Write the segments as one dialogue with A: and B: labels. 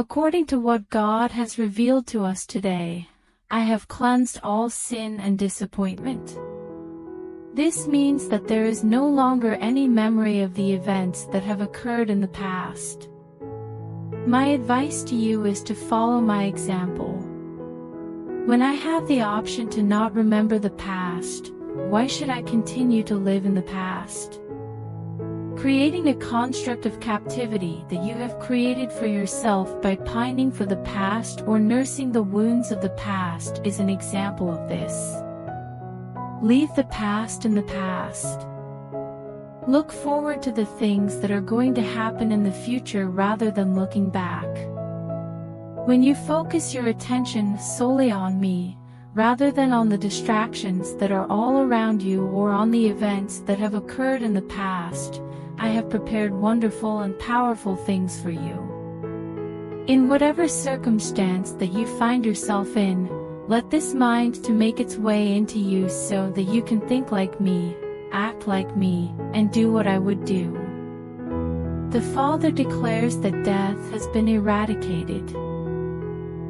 A: According to what God has revealed to us today, I have cleansed all sin and disappointment. This means that there is no longer any memory of the events that have occurred in the past. My advice to you is to follow my example. When I have the option to not remember the past, why should I continue to live in the past? Creating a construct of captivity that you have created for yourself by pining for the past or nursing the wounds of the past is an example of this. Leave the past in the past. Look forward to the things that are going to happen in the future rather than looking back. When you focus your attention solely on me, rather than on the distractions that are all around you or on the events that have occurred in the past, I have prepared wonderful and powerful things for you. In whatever circumstance that you find yourself in, let this mind to make its way into you so that you can think like me, act like me, and do what I would do. The Father declares that death has been eradicated.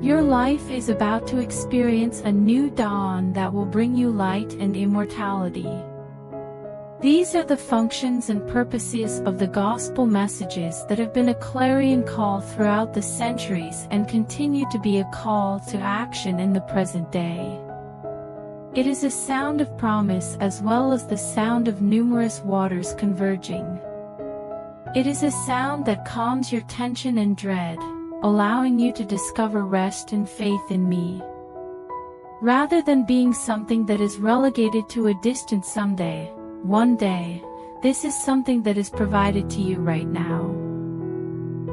A: Your life is about to experience a new dawn that will bring you light and immortality. These are the functions and purposes of the gospel messages that have been a clarion call throughout the centuries and continue to be a call to action in the present day. It is a sound of promise as well as the sound of numerous waters converging. It is a sound that calms your tension and dread, allowing you to discover rest and faith in me. Rather than being something that is relegated to a distant someday, one day, this is something that is provided to you right now.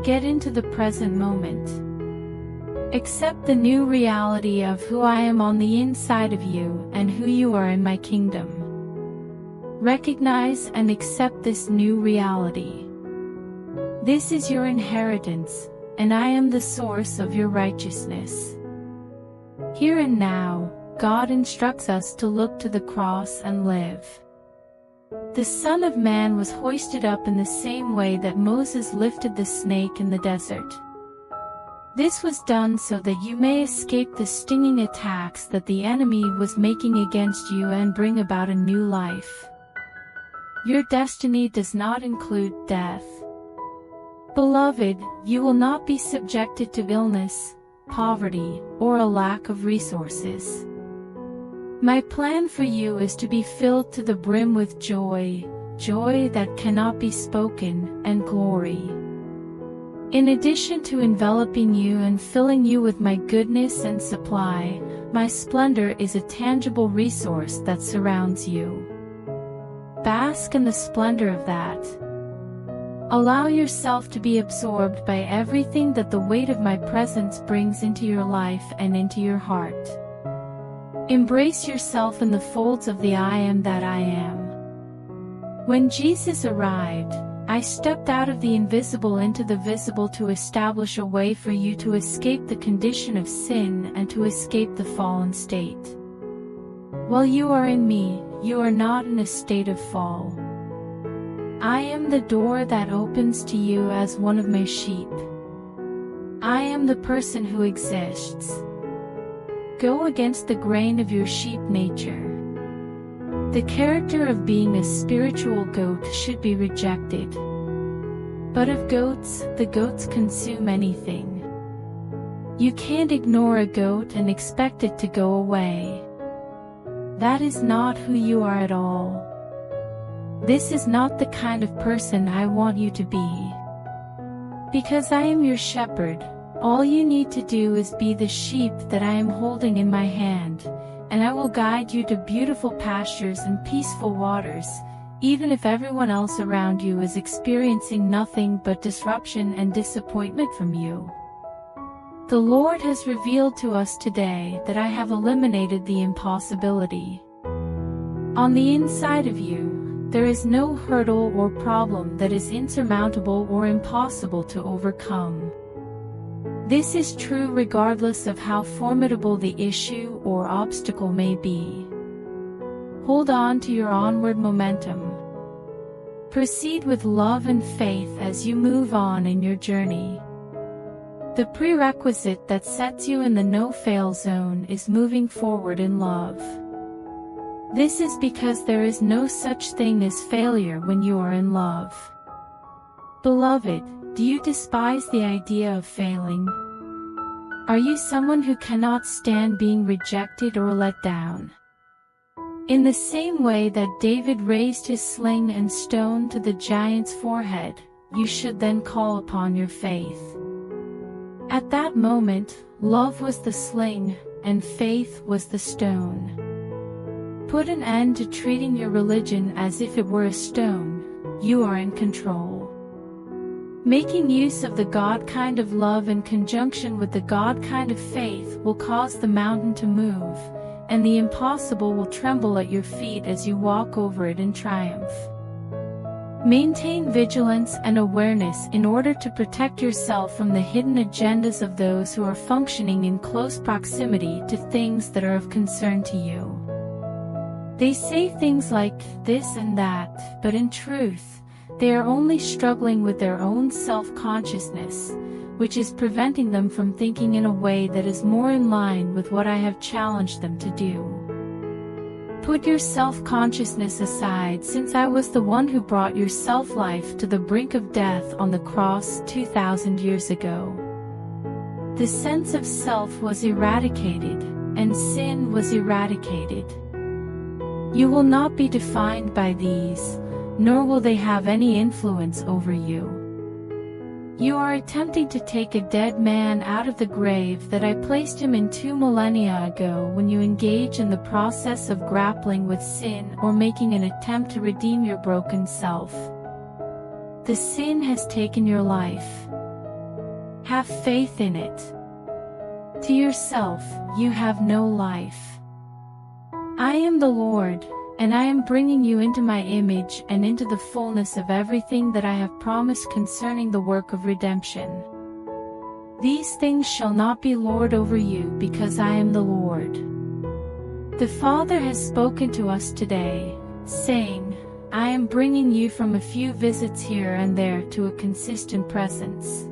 A: Get into the present moment. Accept the new reality of who I am on the inside of you and who you are in my kingdom. Recognize and accept this new reality. This is your inheritance, and I am the source of your righteousness. Here and now, God instructs us to look to the cross and live. The Son of Man was hoisted up in the same way that Moses lifted the snake in the desert. This was done so that you may escape the stinging attacks that the enemy was making against you and bring about a new life. Your destiny does not include death. Beloved, you will not be subjected to illness, poverty, or a lack of resources. My plan for you is to be filled to the brim with joy, joy that cannot be spoken, and glory. In addition to enveloping you and filling you with my goodness and supply, my splendor is a tangible resource that surrounds you. Bask in the splendor of that. Allow yourself to be absorbed by everything that the weight of my presence brings into your life and into your heart. Embrace yourself in the folds of the I am that I am. When Jesus arrived, I stepped out of the invisible into the visible to establish a way for you to escape the condition of sin and to escape the fallen state. While you are in me, you are not in a state of fall. I am the door that opens to you as one of my sheep. I am the person who exists. Go against the grain of your sheep nature. The character of being a spiritual goat should be rejected. But of goats, the goats consume anything. You can't ignore a goat and expect it to go away. That is not who you are at all. This is not the kind of person I want you to be. Because I am your shepherd, all you need to do is be the sheep that I am holding in my hand, and I will guide you to beautiful pastures and peaceful waters, even if everyone else around you is experiencing nothing but disruption and disappointment from you. The Lord has revealed to us today that I have eliminated the impossibility. On the inside of you, there is no hurdle or problem that is insurmountable or impossible to overcome. This is true regardless of how formidable the issue or obstacle may be. Hold on to your onward momentum. Proceed with love and faith as you move on in your journey. The prerequisite that sets you in the no-fail zone is moving forward in love. This is because there is no such thing as failure when you are in love. Beloved, do you despise the idea of failing? Are you someone who cannot stand being rejected or let down? In the same way that David raised his sling and stone to the giant's forehead, you should then call upon your faith. At that moment, love was the sling, and faith was the stone. Put an end to treating your religion as if it were a stone. You are in control. Making use of the God kind of love in conjunction with the God kind of faith will cause the mountain to move, and the impossible will tremble at your feet as you walk over it in triumph. Maintain vigilance and awareness in order to protect yourself from the hidden agendas of those who are functioning in close proximity to things that are of concern to you. They say things like this and that, but in truth, they are only struggling with their own self-consciousness, which is preventing them from thinking in a way that is more in line with what I have challenged them to do. Put your self-consciousness aside, since I was the one who brought your self-life to the brink of death on the cross 2,000 years ago. The sense of self was eradicated, and sin was eradicated. You will not be defined by these, nor will they have any influence over you. You are attempting to take a dead man out of the grave that I placed him in 2 millennia ago when you engage in the process of grappling with sin or making an attempt to redeem your broken self. The sin has taken your life. Have faith in it. To yourself, you have no life. I am the Lord, and I am bringing you into my image and into the fullness of everything that I have promised concerning the work of redemption. These things shall not be lord over you, because I am the Lord. The Father has spoken to us today, saying, I am bringing you from a few visits here and there to a consistent presence.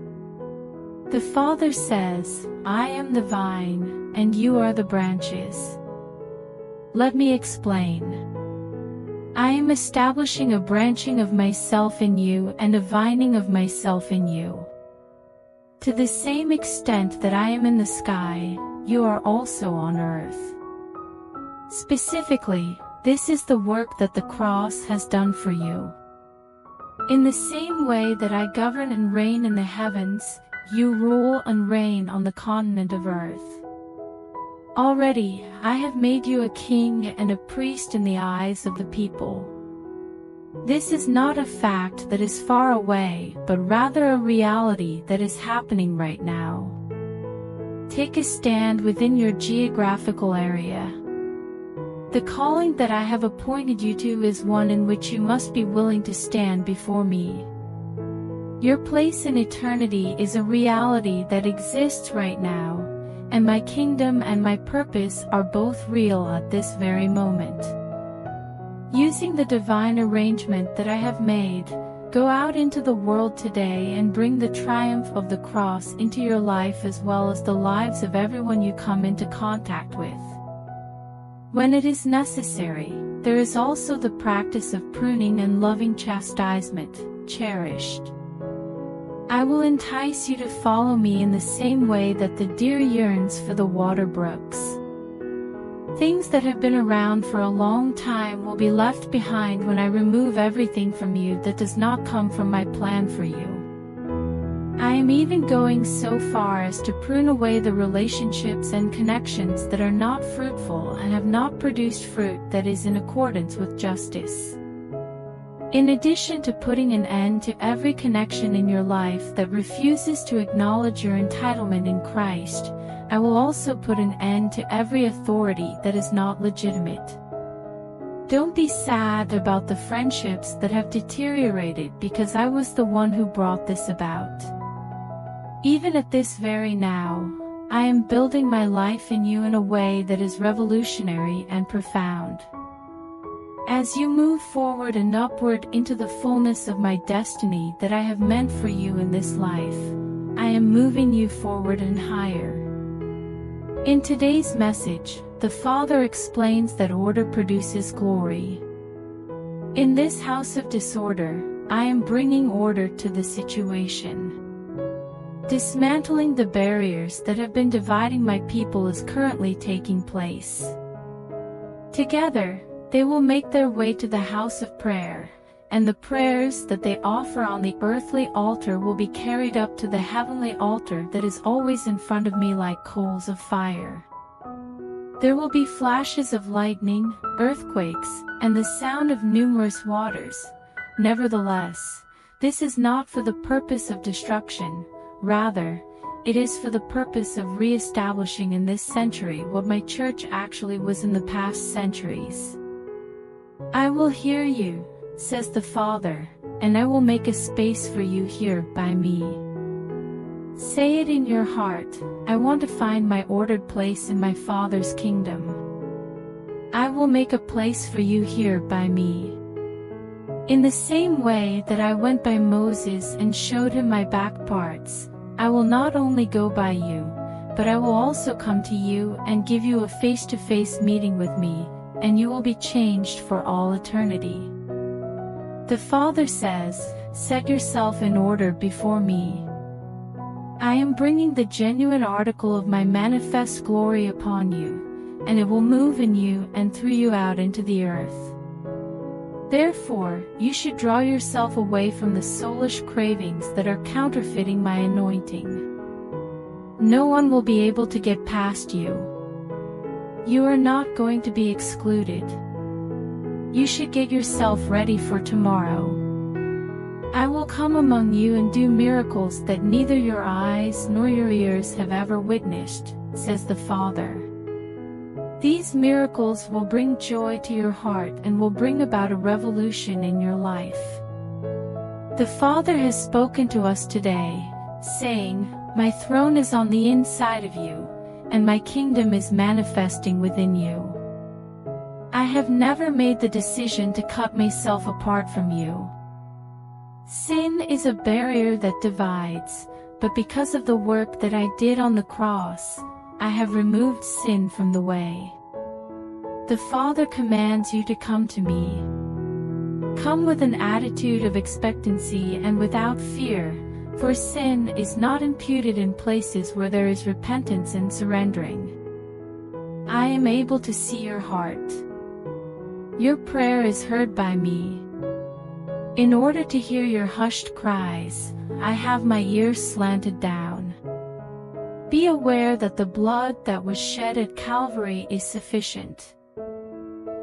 A: The Father says, I am the vine, and you are the branches. Let me explain. I am establishing a branching of myself in you and a vining of myself in you. To the same extent that I am in the sky, you are also on earth. Specifically, this is the work that the cross has done for you. In the same way that I govern and reign in the heavens, you rule and reign on the continent of earth. Already, I have made you a king and a priest in the eyes of the people. This is not a fact that is far away, but rather a reality that is happening right now. Take a stand within your geographical area. The calling that I have appointed you to is one in which you must be willing to stand before me. Your place in eternity is a reality that exists right now, and my kingdom and my purpose are both real at this very moment. Using the divine arrangement that I have made, go out into the world today and bring the triumph of the cross into your life as well as the lives of everyone you come into contact with. When it is necessary, there is also the practice of pruning and loving chastisement, cherished. I will entice you to follow me in the same way that the deer yearns for the water brooks. Things that have been around for a long time will be left behind when I remove everything from you that does not come from my plan for you. I am even going so far as to prune away the relationships and connections that are not fruitful and have not produced fruit that is in accordance with justice. In addition to putting an end to every connection in your life that refuses to acknowledge your entitlement in Christ, I will also put an end to every authority that is not legitimate. Don't be sad about the friendships that have deteriorated because I was the one who brought this about. Even at this very now, I am building my life in you in a way that is revolutionary and profound. As you move forward and upward into the fullness of my destiny that I have meant for you in this life, I I am moving you forward and higher. In today's message, the Father explains that order produces glory. In this house of disorder, I am bringing order to the situation. Dismantling the barriers that have been dividing my people is currently taking place. Together, they will make their way to the house of prayer, and the prayers that they offer on the earthly altar will be carried up to the heavenly altar that is always in front of me like coals of fire. There will be flashes of lightning, earthquakes, and the sound of numerous waters. Nevertheless, this is not for the purpose of destruction. Rather, it is for the purpose of re-establishing in this century what my church actually was in the past centuries. I will hear you, says the Father, and I will make a space for you here by me. Say it in your heart, I want to find my ordered place in my Father's kingdom. I will make a place for you here by me. In the same way that I went by Moses and showed him my back parts, I will not only go by you, but I will also come to you and give you a face-to-face meeting with me, and you will be changed for all eternity. The Father says, set yourself in order before me. I am bringing the genuine article of my manifest glory upon you, and it will move in you and through you out into the earth. Therefore, you should draw yourself away from the soulish cravings that are counterfeiting my anointing. No one will be able to get past you. You are not going to be excluded. You should get yourself ready for tomorrow. I will come among you and do miracles that neither your eyes nor your ears have ever witnessed, says the Father. These miracles will bring joy to your heart and will bring about a revolution in your life. The Father has spoken to us today, saying, my throne is on the inside of you, and my kingdom is manifesting within you. I have never made the decision to cut myself apart from you. Sin is a barrier that divides, but because of the work that I did on the cross, I have removed sin from the way. The Father commands you to come to me. Come with an attitude of expectancy and without fear, for sin is not imputed in places where there is repentance and surrendering. I am able to see your heart. Your prayer is heard by me. In order to hear your hushed cries, I have my ears slanted down. Be aware that the blood that was shed at Calvary is sufficient.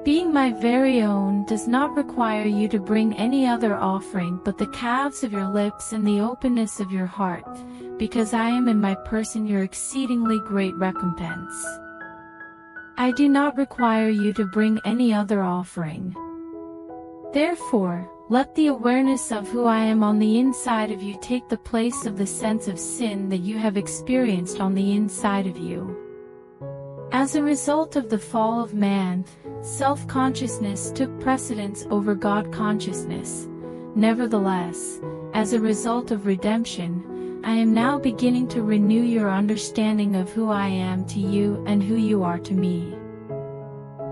A: Being my very own does not require you to bring any other offering but the calves of your lips and the openness of your heart, because I am in my person your exceedingly great recompense. I do not require you to bring any other offering. Therefore, let the awareness of who I am on the inside of you take the place of the sense of sin that you have experienced on the inside of you. As a result of the fall of man, self-consciousness took precedence over God-consciousness. Nevertheless, as a result of redemption, I am now beginning to renew your understanding of who I am to you and who you are to me.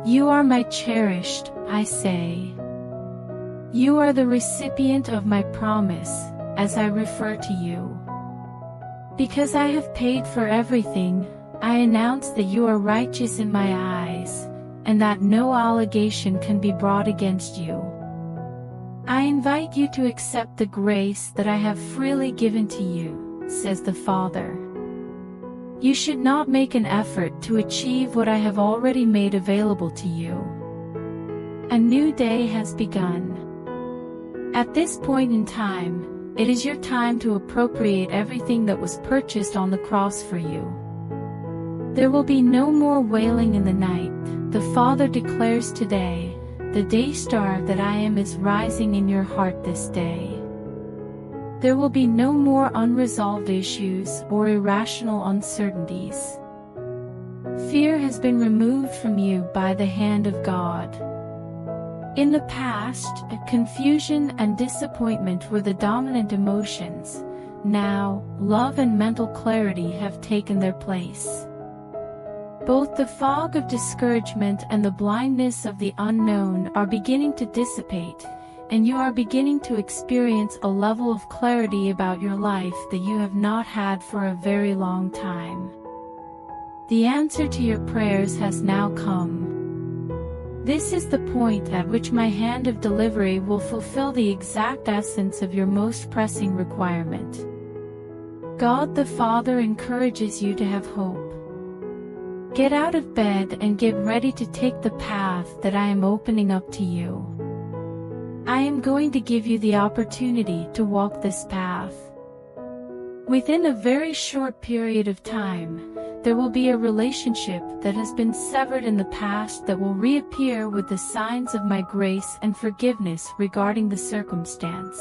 A: You are my cherished, I say. You are the recipient of my promise, as I refer to you. Because I have paid for everything, I announce that you are righteous in my eyes, and that no allegation can be brought against you. I invite you to accept the grace that I have freely given to you, says the Father. You should not make an effort to achieve what I have already made available to you. A new day has begun. At this point in time, it is your time to appropriate everything that was purchased on the cross for you. There will be no more wailing in the night. The Father declares today, the day star that I am is rising in your heart this day. There will be no more unresolved issues or irrational uncertainties. Fear has been removed from you by the hand of God. In the past, confusion and disappointment were the dominant emotions. Now, love and mental clarity have taken their place. Both the fog of discouragement and the blindness of the unknown are beginning to dissipate, and you are beginning to experience a level of clarity about your life that you have not had for a very long time. The answer to your prayers has now come. This is the point at which my hand of delivery will fulfill the exact essence of your most pressing requirement. God the Father encourages you to have hope. Get out of bed and get ready to take the path that I am opening up to you. I am going to give you the opportunity to walk this path. Within a very short period of time, there will be a relationship that has been severed in the past that will reappear with the signs of my grace and forgiveness regarding the circumstance.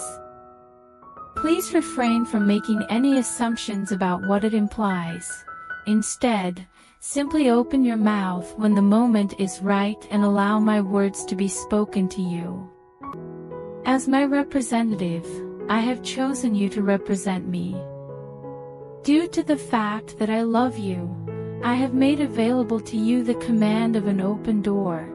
A: Please refrain from making any assumptions about what it implies. Instead, simply open your mouth when the moment is right and allow my words to be spoken to you. As my representative, I have chosen you to represent me. Due to the fact that I love you, I have made available to you the command of an open door,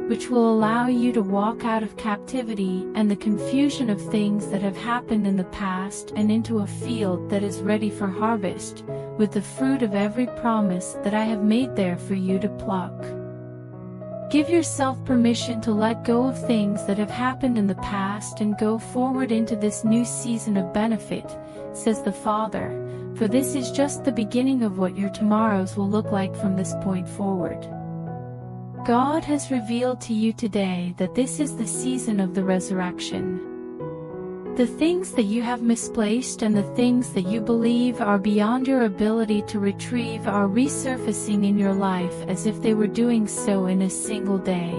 A: which will allow you to walk out of captivity and the confusion of things that have happened in the past and into a field that is ready for harvest, with the fruit of every promise that I have made there for you to pluck. Give yourself permission to let go of things that have happened in the past and go forward into this new season of benefit, says the Father, for this is just the beginning of what your tomorrows will look like from this point forward. God has revealed to you today that this is the season of the resurrection. The things that you have misplaced and the things that you believe are beyond your ability to retrieve are resurfacing in your life as if they were doing so in a single day.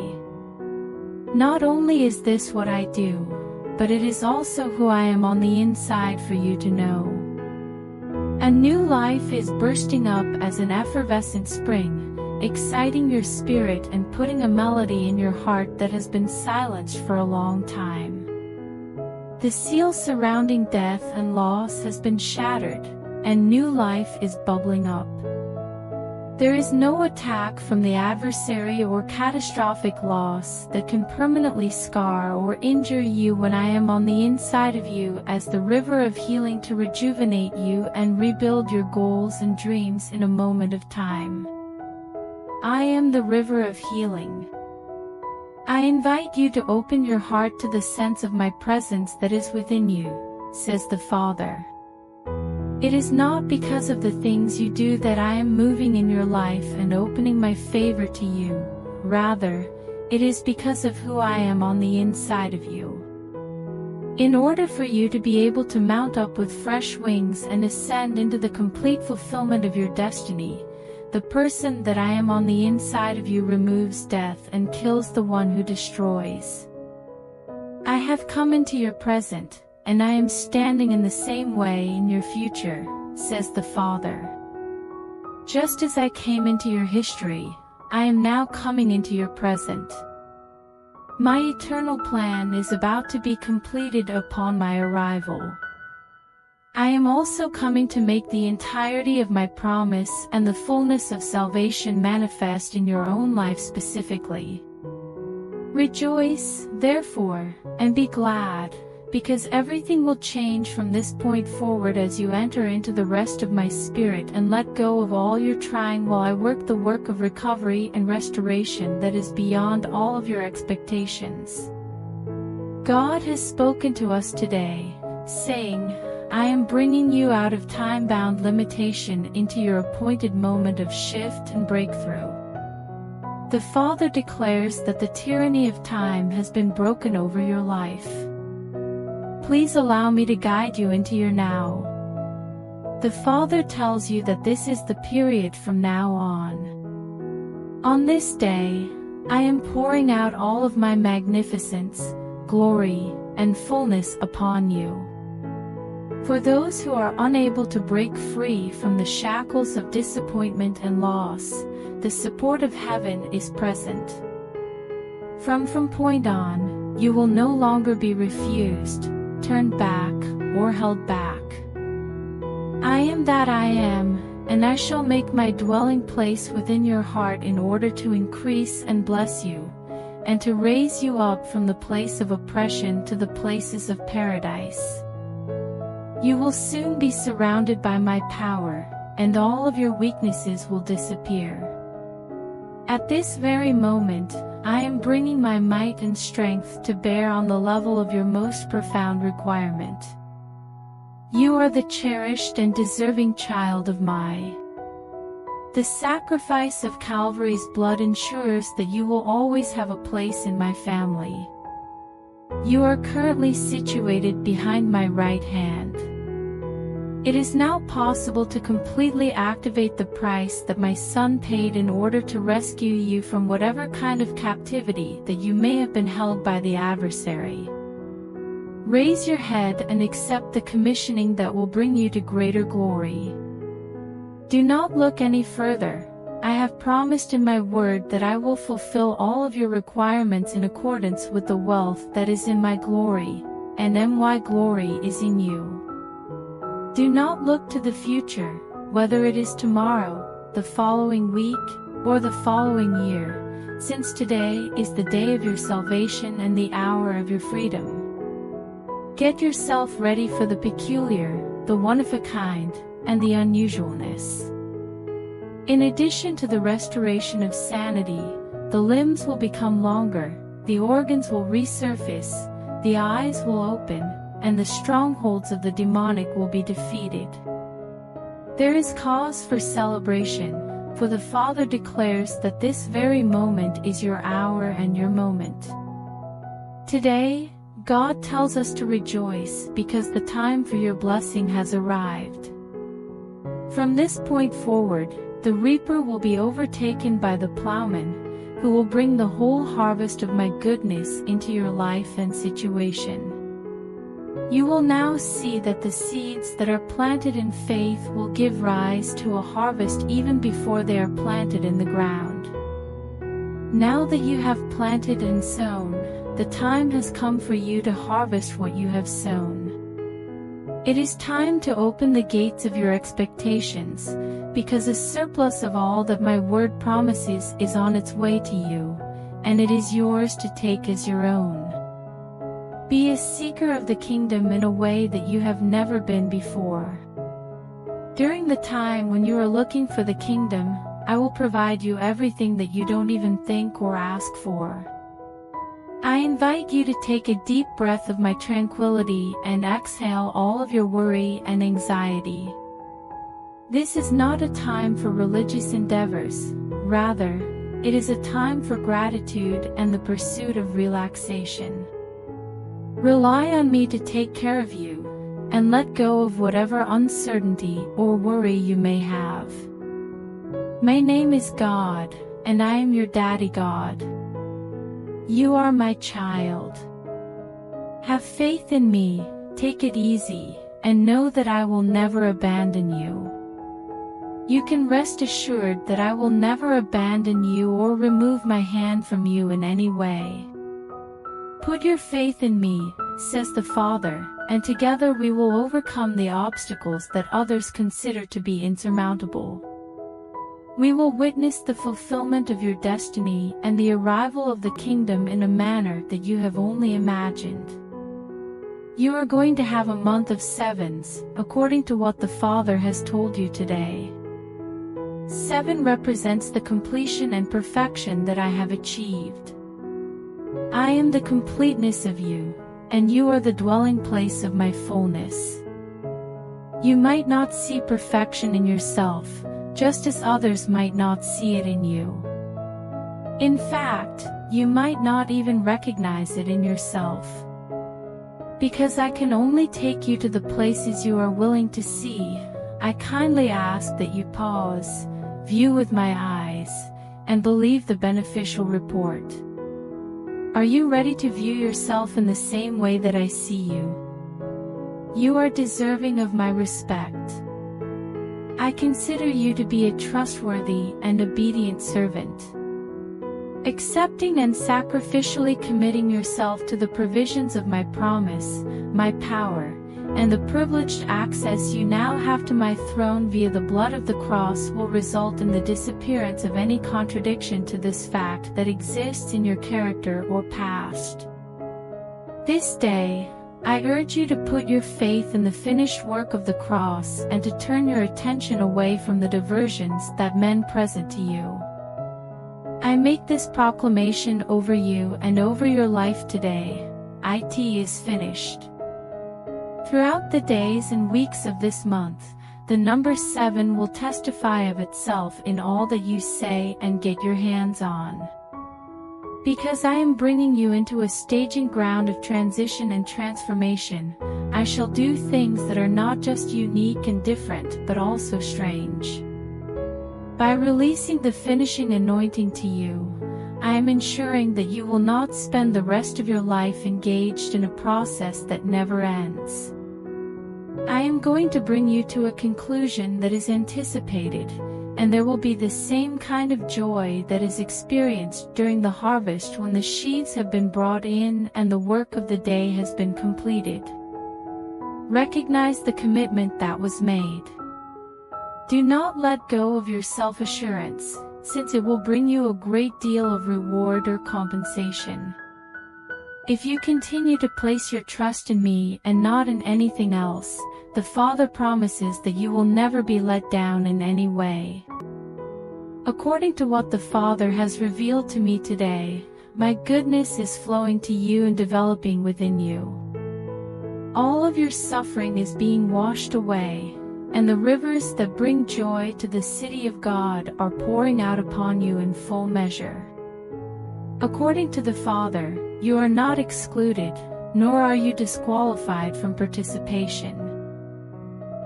A: Not only is this what I do, but it is also who I am on the inside for you to know. A new life is bursting up as an effervescent spring, exciting your spirit and putting a melody in your heart that has been silenced for a long time. The seal surrounding death and loss has been shattered, and new life is bubbling up. There is no attack from the adversary or catastrophic loss that can permanently scar or injure you when I am on the inside of you as the river of healing to rejuvenate you and rebuild your goals and dreams in a moment of time. I am the river of healing. I invite you to open your heart to the sense of my presence that is within you, says the Father. It is not because of the things you do that I am moving in your life and opening my favor to you. Rather, it is because of who I am on the inside of you. In order for you to be able to mount up with fresh wings and ascend into the complete fulfillment of your destiny, the person that I am on the inside of you removes death and kills the one who destroys. I have come into your present, and I am standing in the same way in your future, says the Father. Just as I came into your history, I am now coming into your present. My eternal plan is about to be completed upon my arrival. I am also coming to make the entirety of my promise and the fullness of salvation manifest in your own life specifically. Rejoice, therefore, and be glad, because everything will change from this point forward as you enter into the rest of my spirit and let go of all your trying while I work the work of recovery and restoration that is beyond all of your expectations. God has spoken to us today, saying, I am bringing you out of time-bound limitation into your appointed moment of shift and breakthrough. The Father declares that the tyranny of time has been broken over your life. Please allow me to guide you into your now. The Father tells you that this is the period from now on. On this day, I am pouring out all of my magnificence, glory, and fullness upon you. For those who are unable to break free from the shackles of disappointment and loss, the support of heaven is present. From point on, you will no longer be refused, turned back, or held back. I am that I am, and I shall make my dwelling place within your heart in order to increase and bless you, and to raise you up from the place of oppression to the places of paradise. You will soon be surrounded by my power, and all of your weaknesses will disappear. At this very moment, I am bringing my might and strength to bear on the level of your most profound requirement. You are the cherished and deserving child of my. The sacrifice of Calvary's blood ensures that you will always have a place in my family. You are currently situated behind my right hand. It is now possible to completely activate the price that my Son paid in order to rescue you from whatever kind of captivity that you may have been held by the adversary. Raise your head and accept the commissioning that will bring you to greater glory. Do not look any further. I have promised in my word that I will fulfill all of your requirements in accordance with the wealth that is in my glory, and my glory is in you. Do not look to the future, whether it is tomorrow, the following week, or the following year, since today is the day of your salvation and the hour of your freedom. Get yourself ready for the peculiar, the one-of-a-kind, and the unusualness. In addition to the restoration of sanity, the limbs will become longer, the organs will resurface, the eyes will open, and the strongholds of the demonic will be defeated. There is cause for celebration, for the Father declares that this very moment is your hour and your moment. Today, God tells us to rejoice because the time for your blessing has arrived. From this point forward, the reaper will be overtaken by the plowman, who will bring the whole harvest of my goodness into your life and situation. You will now see that the seeds that are planted in faith will give rise to a harvest even before they are planted in the ground. Now that you have planted and sown, the time has come for you to harvest what you have sown. It is time to open the gates of your expectations, because a surplus of all that my word promises is on its way to you, and it is yours to take as your own. Be a seeker of the kingdom in a way that you have never been before. During the time when you are looking for the kingdom, I will provide you everything that you don't even think or ask for. I invite you to take a deep breath of my tranquility and exhale all of your worry and anxiety. This is not a time for religious endeavors, rather, it is a time for gratitude and the pursuit of relaxation. Rely on me to take care of you, and let go of whatever uncertainty or worry you may have. My name is God, and I am your Daddy God. You are my child. Have faith in me, take it easy, and know that I will never abandon you. You can rest assured that I will never abandon you or remove my hand from you in any way. Put your faith in me, says the Father, and together we will overcome the obstacles that others consider to be insurmountable. We will witness the fulfillment of your destiny and the arrival of the kingdom in a manner that you have only imagined. You are going to have a month of sevens, according to what the Father has told you today. 7 represents the completion and perfection that I have achieved. I am the completeness of you, and you are the dwelling place of my fullness. You might not see perfection in yourself, just as others might not see it in you. In fact, you might not even recognize it in yourself. Because I can only take you to the places you are willing to see, I kindly ask that you pause, view with my eyes, and believe the beneficial report. Are you ready to view yourself in the same way that I see you? You are deserving of my respect. I consider you to be a trustworthy and obedient servant. Accepting and sacrificially committing yourself to the provisions of my promise, my power, and the privileged access you now have to my throne via the blood of the cross will result in the disappearance of any contradiction to this fact that exists in your character or past. This day, I urge you to put your faith in the finished work of the cross and to turn your attention away from the diversions that men present to you. I make this proclamation over you and over your life today. It is finished. Throughout the days and weeks of this month, the number 7 will testify of itself in all that you say and get your hands on. Because I am bringing you into a staging ground of transition and transformation, I shall do things that are not just unique and different but also strange. By releasing the finishing anointing to you, I am ensuring that you will not spend the rest of your life engaged in a process that never ends. I am going to bring you to a conclusion that is anticipated, and there will be the same kind of joy that is experienced during the harvest when the sheaves have been brought in and the work of the day has been completed. Recognize the commitment that was made. Do not let go of your self-assurance, since it will bring you a great deal of reward or compensation. If you continue to place your trust in me and not in anything else, the Father promises that you will never be let down in any way. According to what the Father has revealed to me today, my goodness is flowing to you and developing within you. All of your suffering is being washed away, and the rivers that bring joy to the city of God are pouring out upon you in full measure. According to the Father, you are not excluded, nor are you disqualified from participation.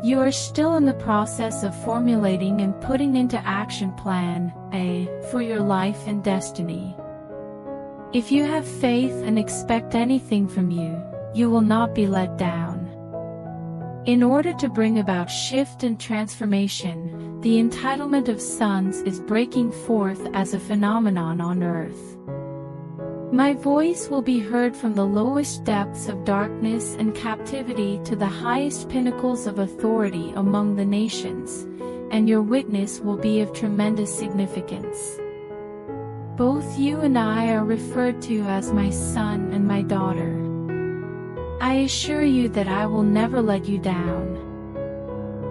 A: You are still in the process of formulating and putting into action Plan A for your life and destiny. If you have faith and expect anything from you, you will not be let down. In order to bring about shift and transformation, the entitlement of sons is breaking forth as a phenomenon on earth. My voice will be heard from the lowest depths of darkness and captivity to the highest pinnacles of authority among the nations, and your witness will be of tremendous significance. Both you and I are referred to as my son and my daughter. I assure you that I will never let you down.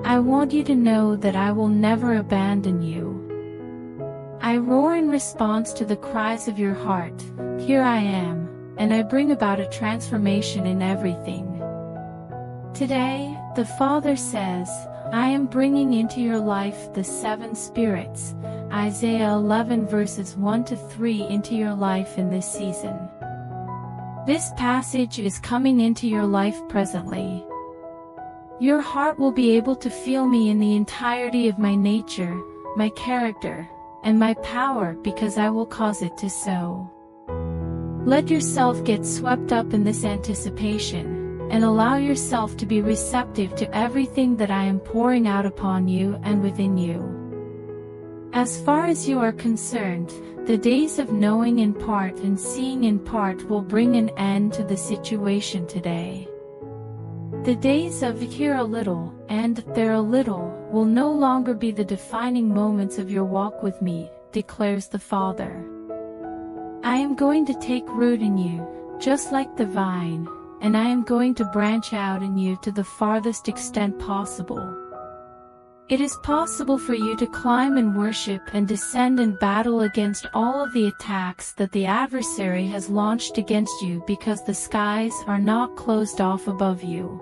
A: I want you to know that I will never abandon you. I roar in response to the cries of your heart, "Here I am," and I bring about a transformation in everything. Today, the Father says, I am bringing into your life the 7 spirits, Isaiah 11 verses 1 to 3 into your life in this season. This passage is coming into your life presently. Your heart will be able to feel me in the entirety of my nature, my character, and my power because I will cause it to so. Let yourself get swept up in this anticipation, and allow yourself to be receptive to everything that I am pouring out upon you and within you. As far as you are concerned, the days of knowing in part and seeing in part will bring an end to the situation today. The days of here a little and there a little will no longer be the defining moments of your walk with me, declares the Father. I am going to take root in you, just like the vine, and I am going to branch out in you to the farthest extent possible. It is possible for you to climb and worship and descend and battle against all of the attacks that the adversary has launched against you because the skies are not closed off above you.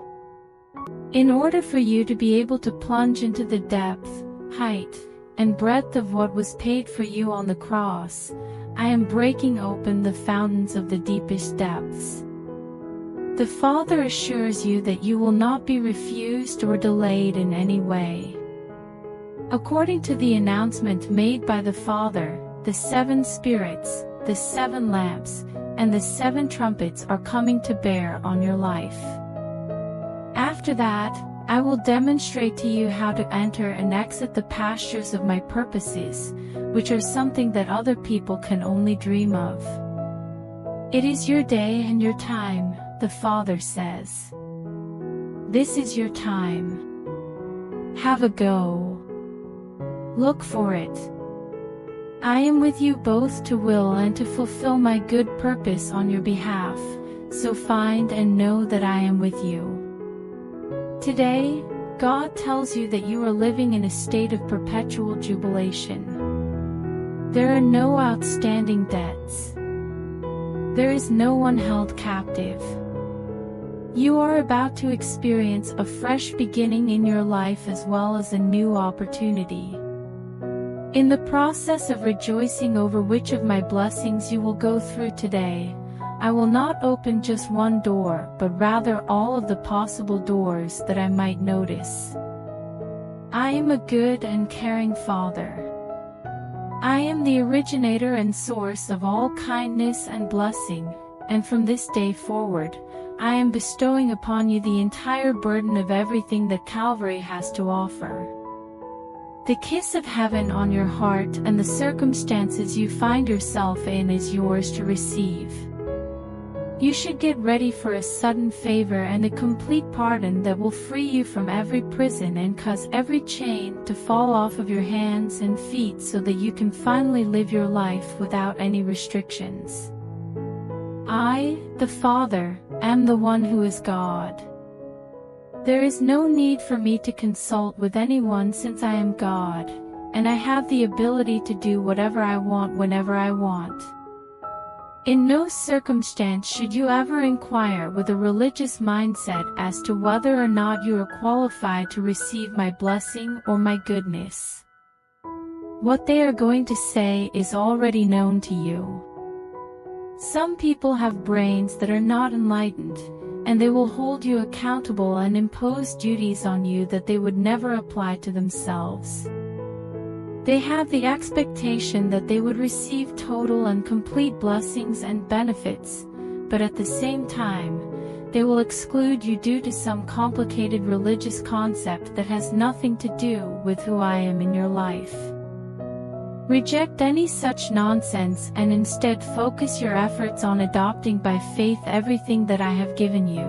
A: In order for you to be able to plunge into the depth, height, and breadth of what was paid for you on the cross, I am breaking open the fountains of the deepest depths. The Father assures you that you will not be refused or delayed in any way. According to the announcement made by the Father, the 7 spirits, the 7 lamps, and the 7 trumpets are coming to bear on your life. After that, I will demonstrate to you how to enter and exit the pastures of my purposes, which are something that other people can only dream of. It is your day and your time, the Father says. This is your time. Have a go. Look for it. I am with you both to will and to fulfill my good purpose on your behalf, so find and know that I am with you. Today, God tells you that you are living in a state of perpetual jubilation. There are no outstanding debts. There is no one held captive. You are about to experience a fresh beginning in your life as well as a new opportunity. In the process of rejoicing over which of my blessings you will go through today, I will not open just one door, but rather all of the possible doors that I might notice. I am a good and caring Father. I am the originator and source of all kindness and blessing, and from this day forward, I am bestowing upon you the entire burden of everything that Calvary has to offer. The kiss of heaven on your heart and the circumstances you find yourself in is yours to receive. You should get ready for a sudden favor and a complete pardon that will free you from every prison and cause every chain to fall off of your hands and feet so that you can finally live your life without any restrictions. I, the Father, am the one who is God. There is no need for me to consult with anyone since I am God, and I have the ability to do whatever I want whenever I want. In no circumstance should you ever inquire with a religious mindset as to whether or not you are qualified to receive my blessing or my goodness. What they are going to say is already known to you. Some people have brains that are not enlightened, and they will hold you accountable and impose duties on you that they would never apply to themselves. They have the expectation that they would receive total and complete blessings and benefits, but at the same time, they will exclude you due to some complicated religious concept that has nothing to do with who I am in your life. Reject any such nonsense and instead focus your efforts on adopting by faith everything that I have given you.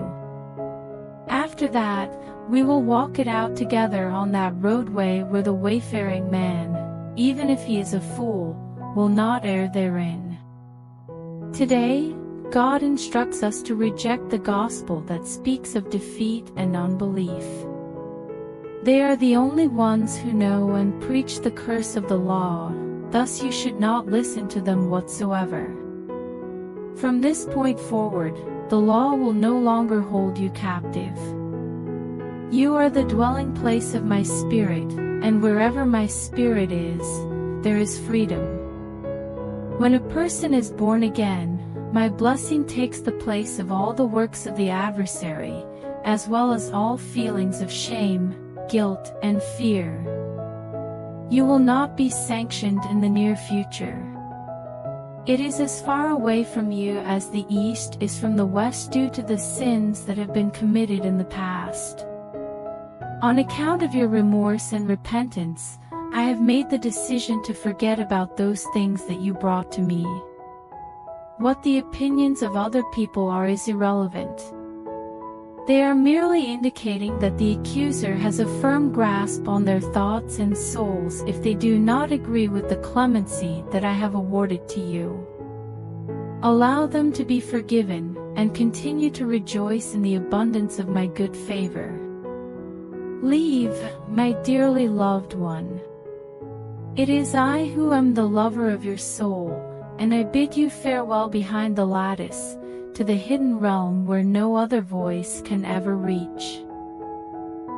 A: After that, we will walk it out together on that roadway where the wayfaring man, even if he is a fool, will not err therein. Today, God instructs us to reject the gospel that speaks of defeat and unbelief. They are the only ones who know and preach the curse of the law, thus you should not listen to them whatsoever. From this point forward, the law will no longer hold you captive. You are the dwelling place of my Spirit, and wherever my Spirit is, there is freedom. When a person is born again, my blessing takes the place of all the works of the adversary, as well as all feelings of shame, guilt, and fear. You will not be sanctioned in the near future. It is as far away from you as the east is from the west due to the sins that have been committed in the past. On account of your remorse and repentance, I have made the decision to forget about those things that you brought to me. What the opinions of other people are is irrelevant. They are merely indicating that the accuser has a firm grasp on their thoughts and souls if they do not agree with the clemency that I have awarded to you. Allow them to be forgiven, and continue to rejoice in the abundance of my good favor. Leave, my dearly loved one. It is I who am the lover of your soul, and I bid you farewell behind the lattice, to the hidden realm where no other voice can ever reach.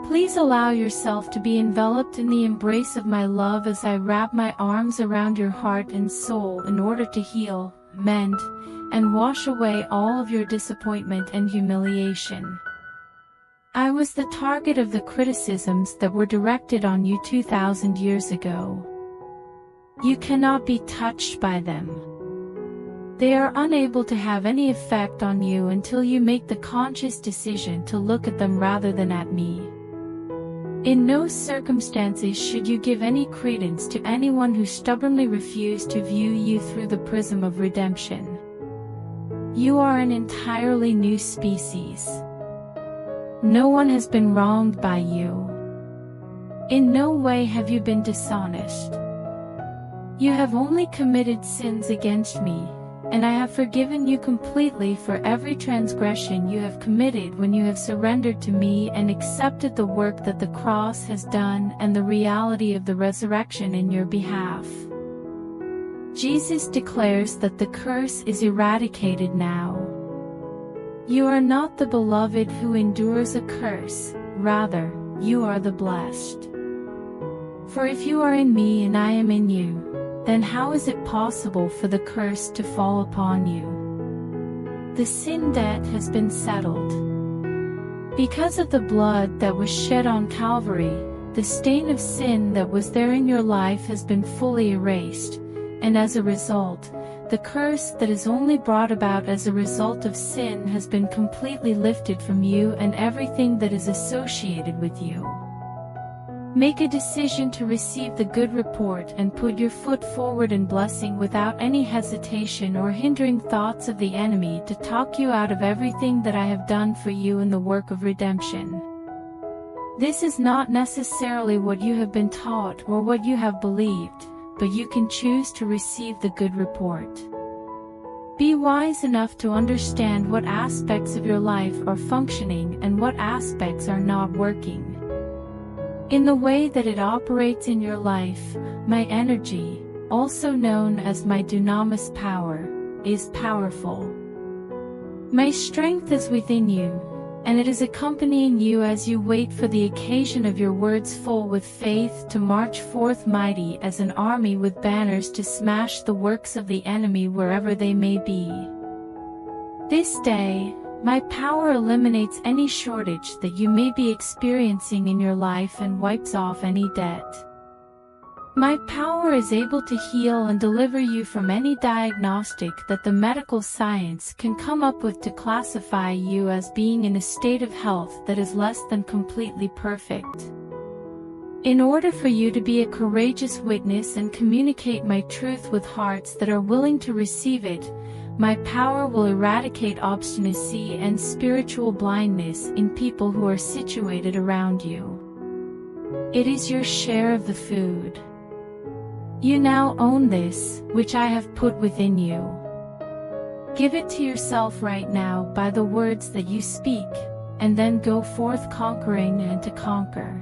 A: Please allow yourself to be enveloped in the embrace of my love as I wrap my arms around your heart and soul in order to heal, mend, and wash away all of your disappointment and humiliation. I was the target of the criticisms that were directed on you 2,000 years ago. You cannot be touched by them. They are unable to have any effect on you until you make the conscious decision to look at them rather than at me. In no circumstances should you give any credence to anyone who stubbornly refused to view you through the prism of redemption. You are an entirely new species. no one has been wronged by you. In no way have you been dishonest. You have only committed sins against me, and I have forgiven you completely for every transgression you have committed when you have surrendered to me and accepted the work that the cross has done and the reality of the resurrection in your behalf. Jesus declares that the curse is eradicated now. You are not the beloved who endures a curse, rather, you are the blessed. For if you are in me and I am in you, then how is it possible for the curse to fall upon you? The sin debt has been settled. Because of the blood that was shed on Calvary, the stain of sin that was there in your life has been fully erased, and as a result, the curse that is only brought about as a result of sin has been completely lifted from you and everything that is associated with you. Make a decision to receive the good report and put your foot forward in blessing without any hesitation or hindering thoughts of the enemy to talk you out of everything that I have done for you in the work of redemption. This is not necessarily what you have been taught or what you have believed, but you can choose to receive the good report. Be wise enough to understand what aspects of your life are functioning and what aspects are not working. In the way that it operates in your life, my energy, also known as my dunamis power, is powerful. My strength is within you, and it is accompanying you as you wait for the occasion of your words full with faith to march forth mighty as an army with banners to smash the works of the enemy wherever they may be. This day, my power eliminates any shortage that you may be experiencing in your life and wipes off any debt. My power is able to heal and deliver you from any diagnostic that the medical science can come up with to classify you as being in a state of health that is less than completely perfect. In order for you to be a courageous witness and communicate my truth with hearts that are willing to receive it, my power will eradicate obstinacy and spiritual blindness in people who are situated around you. It is your share of the food. You now own this, which I have put within you. Give it to yourself right now by the words that you speak, and then go forth conquering and to conquer.